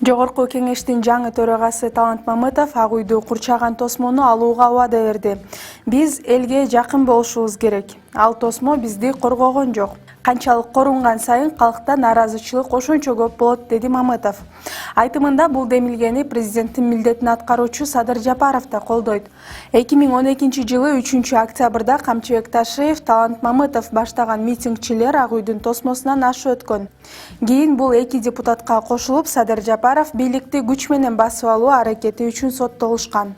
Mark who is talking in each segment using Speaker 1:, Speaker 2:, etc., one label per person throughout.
Speaker 1: Жогорку кеңештин жаңы төрагасы Талант Мамытов ак үйдү курчаган тосмону алууга убада берди. Биз элге жакын болушубуз керек. Ал тосмо бизди коргогон жок. Канчалык корунган сайын калкта нааразычылык ошончо көп болот, деди Мамытов. Айтымында бул демилгени президенттин милдетин аткаруучу Садыр Жапаров да колдойт. 2012-жылы 3-октябрда Камчыбек Ташиев, Талант Мамытов баштаган митингчилер ак үйдүн тосмосунан ашып өткөн. Кийин бул эки депутатка кошулуп, Садыр Жапаров бийликти күч менен басып алуу аракети үчүн соттолушкан.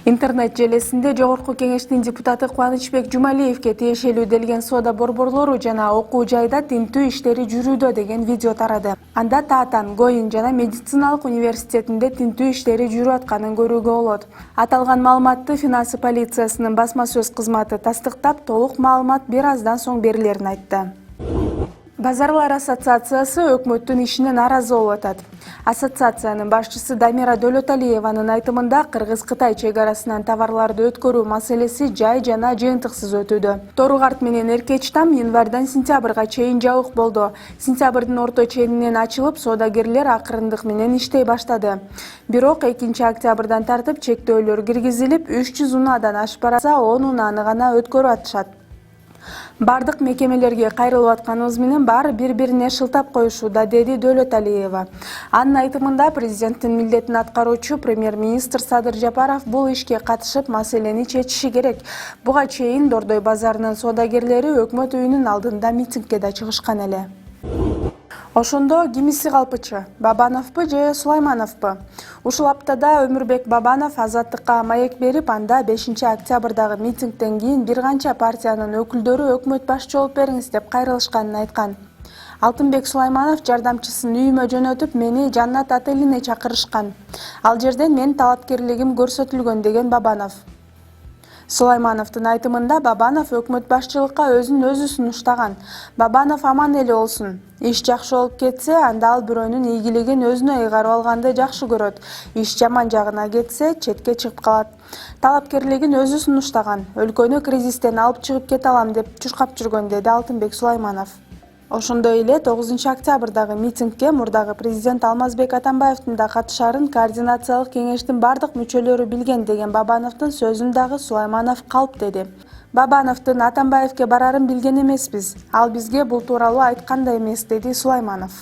Speaker 1: Интернет желесинде Жогорку кеңештин депутаты Кубанычбек Жумалиевке тиешелүү делген соода борборлору жана окуу жайда тинтүү иштери жүрүүдө деген видео тарады. Анда Таатан, Гоин жана медициналык университетинде тинтүү иштери жүрүп атканын көрүүгө болот. Аталган маалыматты финансы полициясынын басма сөз кызматы тастыктап, толук маалымат бир аздан соң берилерин айтты. Базарлар ассоциациясы өкмөттүн ишине нааразы болуп атат. Ассоциациянын башчысы Дамира Дөлөталиеванын айтымында Кыргыз-Кытай чек-арасынан товарларды өткөрүү маселеси жай жана жыйынтыксыз өтүүдө. Торугарт менен Эркечтам январдан сентябрга чейин жабык болду. Сентябрдын орто ченинен ачылып, соодагерлер акырындык менен иштей баштады. Бирок 2-октябрдан тартып чектөөлөр киргизилип, 300 унаадан ашып барса, 10 унааны гана өткөрүп атышат. Бардык мекемелерге кайрылып атканыбыз менен баары бири-бирине шылтап коюшууда, деди Дөлөталиева. Анын айтымында президенттин милдетин аткаруучу премьер-министр Садыр Жапаров бул ишке катышып, маселени чечиши керек. Буга чейин Дордой базарынын соодагерлери өкмөт үйүнүн алдында митингге да чыгышкан эле. Ошондо кимиси калпычы, Бабановпу же Сулаймановпу? Ушул аптада Өмүрбек Бабанов Азаттыкка маек берип, анда 5-октябрдагы митингден кийин бир канча партиянын өкүлдөрү өкмөт башчы болуп бериңиз деп кайрылышканын айткан. Алтынбек Сулайманов жардамчысын үйүмө жөнөтүп, мени Жаннат отелине чакырышкан. Ал жерден менин талапкерлигим көрсөтүлгөн, деген Бабанов. Сулаймановдун айтымында Бабанов өкмөт башчылыкка өзүн өзү сунуштаган. Бабанов аман эле болсун. Иш жакшы болуп кетсе, анда ал бирөөнүн ийгилигин өзүнө ыйгарып алганды жакшы көрөт. Иш жаман жагына кетсе, четке чыгып калат. Талапкерлигин өзү сунуштаган. Өлкөнү кризистен алып чыгып кете алам деп чуркап жүргөн, деди Алтынбек Сулайманов. Ошондой эле 9-октябрдагы митингге мурдагы президент Алмазбек Атамбаевдин да катышарын координациялык кеңештин бардык мүчөлөрү билген, деген Бабановдун сөзүн дагы Сулайманов калп деди. Бабановдун Атамбаевге барарын билген эмеспиз. Ал бизге бул тууралуу айткан да эмес, деди Сулайманов.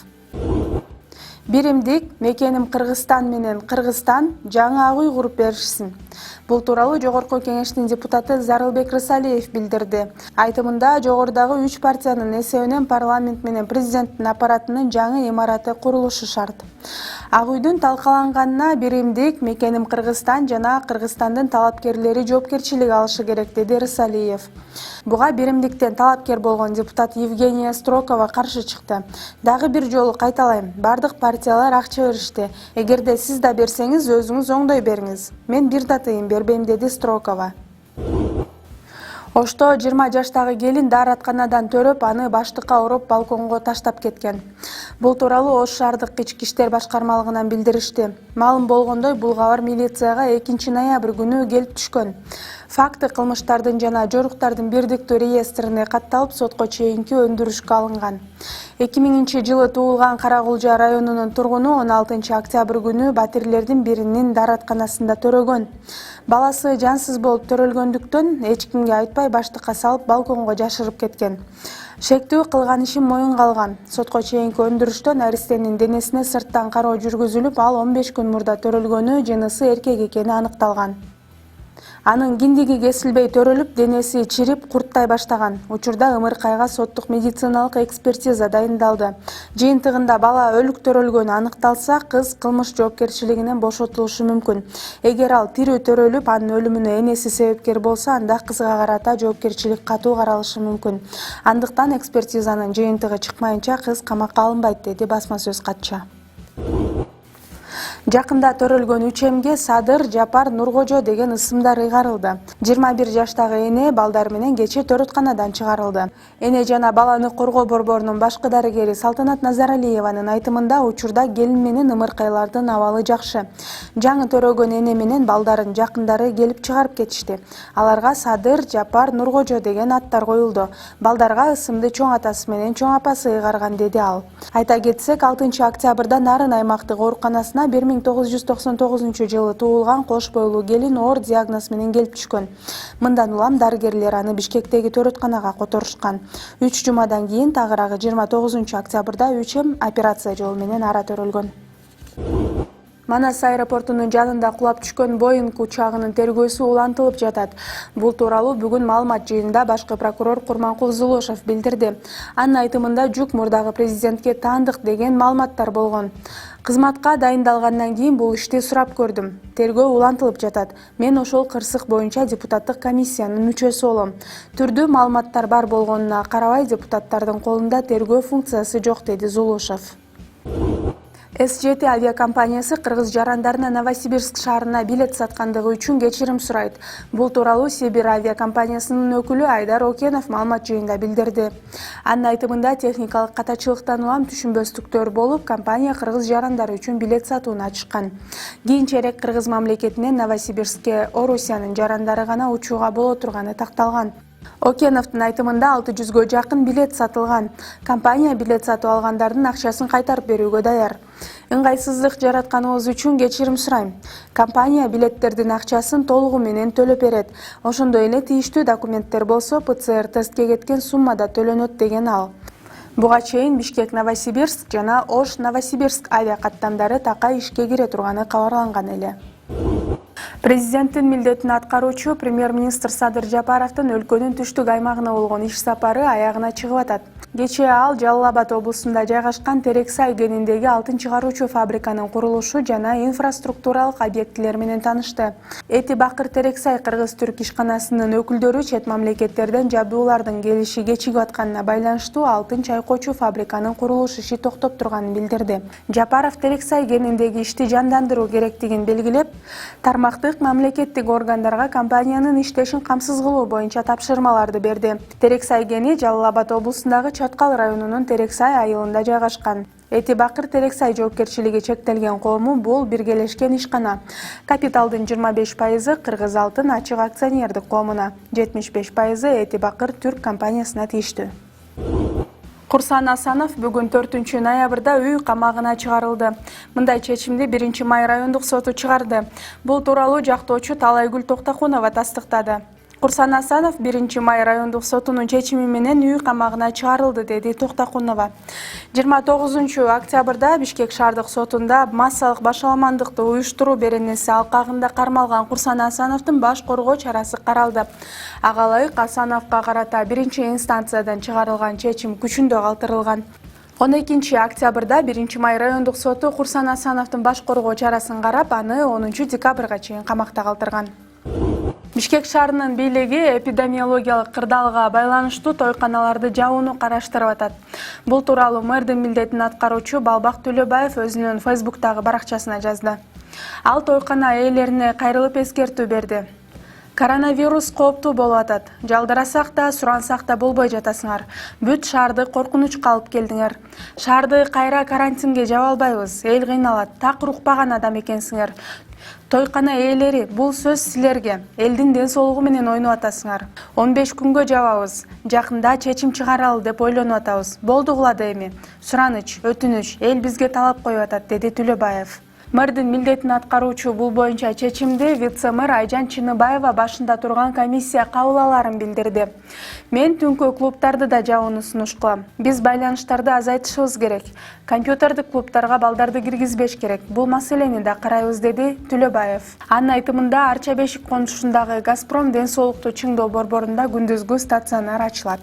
Speaker 1: Биримдик мекеним Кыргызстан менен Кыргызстан жаңы ак үй куруп беришсин. Бул тууралуу Жогорку кеңештин депутаты Зарылбек Рысалиев билдирди. Айтымында жогорудагы 3 партиянын эсебинен парламент менен президенттин аппаратынын жаңы имараты курулушу шарт. Ак үйдүн талкаланганына биримдик мекеним Кыргызстан жана Кыргызстандын талапкерлери жоопкерчилик алышы керек, деди Рысалиев. Буга биримдиктен талапкер болгон депутат Евгения Строкова каршы чыкты. Дагы бир жолу кайталайм, бардык партиялар акча беришти. Эгерде сиз да берсеңиз, өзүңүз оңдой бериңиз. Мен бир да тыйын бербейм, деди Строкова. Ошто 20 жаштагы келин дааратканадан төрөп, аны баштыкка уруп балконго таштап кеткен. Бул тууралуу Ош шаардык ички иштер башкармалыгынан билдиришти. Маалым болгондой, бул кабар милицияга 2 ноябрь күнү келип түшкөн. Факты кылмыштардын жана жоруктардын бирдиктүү реестрине катталып, сотко чейинки өндүрүшкө алынган. 2000-жылы туулган Каракулжа районунун тургуну 16-октябрь күнү батирлердин биринин дааратканасында төрөгөн. Баласы жансыз болуп төрөлгөндүктөн эч кимге айтпай баштыкка салып балконго жашырып кеткен. Шектүү кылган ишин моюнга алган. Сотко чейинки өндүрүштө наристенин денесине сырттан кароо жүргүзүлүп, ал 15 күн мурда төрөлгөнү, жынысы эркек экени аныкталган. Анын киндиги кесилбей төрөлүп, денеси чирип, курттай баштаган. Учурда ымыркайга соттук медициналык экспертиза дайындалды. Жыйынтыгында бала өлүк төрөлгөнү аныкталса, кыз кылмыш жоопкерчилигинен бошотулушу мүмкүн. Эгер ал тирүү төрөлүп, анын өлүмүнө энеси себепкер болсо, анда кызга карата жоопкерчилик катуу каралышы мүмкүн. Андыктан экспертизанын жыйынтыгы чыкмайынча кыз камакка алынбайт, деди басма сөз катчы. Жакында төрөлгөн 3Мге Садыр Жапар Нуркожо деген ысымдар ыйгарылды. 21 жаштагы эне балдар менен кечээ төрөтканадан чыгарылды. Эне жана баланы коргоо борборунун башкы дарыгери Салтанат Назаралиеванын айтымында учурда келин менен ымыркайлардын абалы жакшы. Жаңы төрөгөн эне менен балдарын жакындары келип чыгарып кетишти. Аларга Садыр Жапар Нуркожо деген аттар коюлду. Балдарга ысымды чоң атасы менен чоң апасы ыйгарган, деди ал. Айта кетсек, 6 октябрда Нарын аймактык ооруканасына 1999 жылы туулган кош бойлуу келин оор диагноз менен келип түшкөн. Мындан улам дарыгерлер аны Бишкектеги төрөтканага которушкан. 3 жумадан кийин тагыраагы 29 октябрда 3М операция жолу менен ара төрөлгөн. Манас аэропортунун жанында кулап түшкөн Боинг учагынын тергөөсү улантылып жатат. Бул тууралуу бүгүн маалымат жыйынында башкы прокурор Курманкул Зулушев билдирди. Анын айтымында жүк мурдагы президентке таандык деген маалыматтар болгон. Кызматка дайындалгандан кийин бул ишти сурап көрдүм. Тергөө улантылып жатат. Мен ошол кырсык боюнча депутаттык комиссиянын мүчөсү болом. Түрдүү маалыматтар бар болгонуна карабай депутаттардын колунда тергөө функциясы жок, деди Зулушев. С7 авиакомпаниясы кыргыз жарандарына Новосибирск шаарына билет саткандыгы үчүн кечирим сурайт. Бул тууралуу Сибир авиакомпаниясынын өкүлү Айдар Окенов маалымат жыйында билдирди. Анын айтымында техникалык катачылыктан улам түшүнбөстүктөр болуп, компания кыргыз жарандары үчүн билет сатууну ачышкан. Кийинчерээк кыргыз мамлекетинен Новосибирскке Орусиянын жарандары гана учууга боло турганы такталган. Океновдун айтымында 600гө жакын билет сатылган. Компания билет сатып алгандардын акчасын кайтарып берүүгө даяр. Ыңгайсыздык жаратканыбыз үчүн кечирим сурайм. Компания билеттердин акчасын толугу менен төлөп берет. Ошондой эле тийиштүү документтер болсо ПЦР тестке кеткен суммада төлөнөт, деген ал. Буга чейин Бишкек-Новосибирск жана Ош-Новосибирск авиакаттамдары такай ишке кире турганы кабарланган эле. Президенттин милдетин аткаруучу премьер-министр Садыр Жапаровдун өлкөнүн түштүк аймагына болгон иш сапары аягына чыгып атат. Кечээ ал Жалал Абад облусунда жайгашкан Терексай кениндеги алтын чыгаруучу фабриканын курулушу жана инфраструктуралык объектилер менен таанышты. Эти Бакыр Терексай кыргыз-түрк ишканасынын өкүлдөрү чет мамлекеттерден жабдуулардын келиши кечигип атканына байланыштуу алтын чайкоочу фабриканын курулуш иши токтоп турганын билдирди. Жапаров Терексай кениндеги ишти жандандыруу керектигин белгилеп, тармактык мамлекеттик органдарга компаниянын иштешин камсыз кылуу боюнча тапшырмаларды берди. Терексай кени Жалал Абад облусундагы Чаткал районунун Терексай айылында жайгашкан. Эти Бакыр Терексай жоопкерчилиги чектелген коому бул биргелешкен ишкана. Капиталдын 25% Кыргыз алтын ачык акционердик коомуна, 75% Эти Бакыр түрк компаниясына тийиштүү. Курсан Асанов бүгүн 4 ноябрда үй камагына чыгарылды. Мындай чечимди 1 май райондук соту чыгарды. Бул тууралуу жактоочу Талайгүл Токтакунова тастыктады. Курсан Асанов 1 май райондук сотунун чечими менен үй камагына чыгарылды, деди Токтакунова. 29 октябрда Бишкек шаардык сотунда массалык башаламандыкты уюштуруу беренеси алкагында кармалган Курсан Асановдун баш коргоо чарасы каралды. Ага ылайык Асановго карата 1-инстанциядан чыгарылган чечим күчүндө калтырылган. 12 октябрда 1 май райондук соту Курсан Асановдун баш коргоо чарасын карап, аны 10 декабрга чейин камакта калтырган. Бишкек шаарынын бийлиги эпидемиологиялык кырдаалга байланыштуу тойканаларды жабууну караштырып атат. Бул тууралуу мэрдин милдетин аткаруучу Балбак Төлөбаев өзүнүн Фейсбуктагы баракчасына жазды. Ал тойкана ээлерине кайрылып эскертүү берди. Коронавирус кооптуу болуп атат. Жалдырасак да, сурансак да болбой жатасыңар. Бүт шаарды коркунучка алып келдиңер. Шаарды кайра карантинге жаба албайбыз. Эл кыйналат. Так укпаган адам экенсиңер. Тойкана ээлери, бул сөз силерге. Элдин ден соолугу менен ойноп атасыңар. 15 күнгө жабабыз. Жакында чечим чыгаралы деп ойлонуп атабыз. Болду кулады эми. Сураныч, өтүнүч, эл бизге талап коюп атат, деди Төлөбаев. Мэрдин милдетин аткаруучу бул боюнча чечимди вице-мэр Айжан Чыныбаева башында турган комиссия кабыл аларын билдирди. Мен түнкү клубтарды да жабууну сунуш кылам. Биз байланыштарды азайтышыбыз керек. Компьютердик клубтарга балдарды киргизбеш керек. Бул маселени да карайбыз, деди Төлөбаев. Анын айтымында Арча Бешик конушундагы Газпром ден соолукту чыңдоо борборунда күндүзгү стационар ачылат.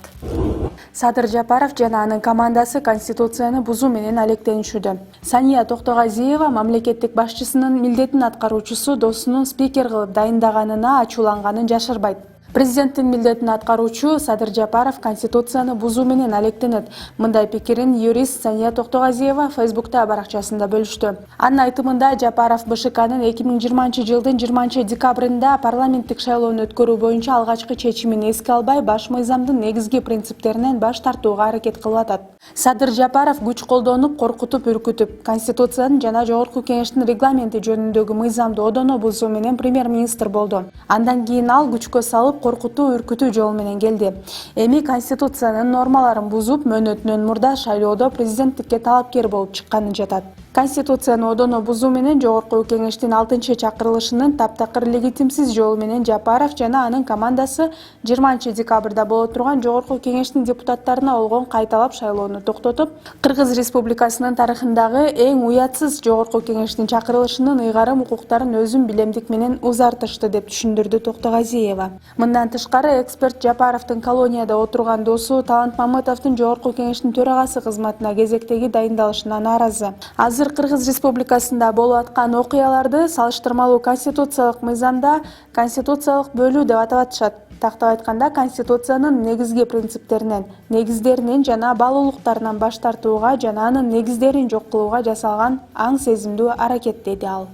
Speaker 1: Садыр Жапаров жана анын командасы Конституцияны бузуу менен алектенишүүдө. Сания Токтогазиева мамлекеттик башчысынын милдетин аткаруучусу досунун спикер кылып дайындаганына ачууланганын жашырбайт. Президенттин милдетин аткаруучу Садыр Жапаров Конституцияны бузуу менен алектенет. Мындай пикирин юрист Сания Токтогазиева Фейсбукта баракчасында бөлүштү. Анын айтымында Жапаров БШКнын 2020 жылдын 20 декабрында парламенттик шайлоону өткөрүү боюнча алгачкы чечимин эске албай, баш мыйзамдын негизги принциптеринен баш тартууга аракет кылып атат. Садыр Жапаров күч колдонуп, коркутуп, үркүтүп, Конституциянын жана Жогорку Кеңештин регламенти жөнүндөгү мыйзамды одоно бузуу менен премьер-министр болду. Андан кийин ал күчкө салып, коркутуу, үркүтүү жол менен келди. Эми Конституциянын нормаларын бузуп, мөөнөтүнөн мурда шайлоодо президенттикке талапкер болуп чыкканы жатат. Конституцияны одоно бузуу менен Жогорку Кеңештин 6-чакырылышынын таптакыр легитимсиз жолу менен Жапаров жана анын командасы 20 декабрда боло турган Жогорку Кеңештин депутаттарына болгон кайталап шайлоону токтотуп, Кыргыз Республикасынын тарыхындагы эң уятсыз Жогорку Кеңештин чакырылышынын ыйгарым укуктарын өзүн билемдик менен узартышты деп түшүндүрдү Токтогазиева. Мындан тышкары, эксперт Жапаровдун колонияда отурган досу Талант Мамытовдун Жогорку Кеңештин төрагасы кызматына кезектеги дайындалышына нааразы. Азыр Кыргыз Республикасында болуп аткан окуяларды салыштырмалуу конституциялык мыйзамда конституциялык бөлүү деп атап атышат. Тактап айтканда, Конституциянын негизги принциптеринен, негиздеринен жана баалуулуктарынан баш тартууга жана анын негиздерин жок кылууга жасалган аң сезимдүү аракет, деди ал.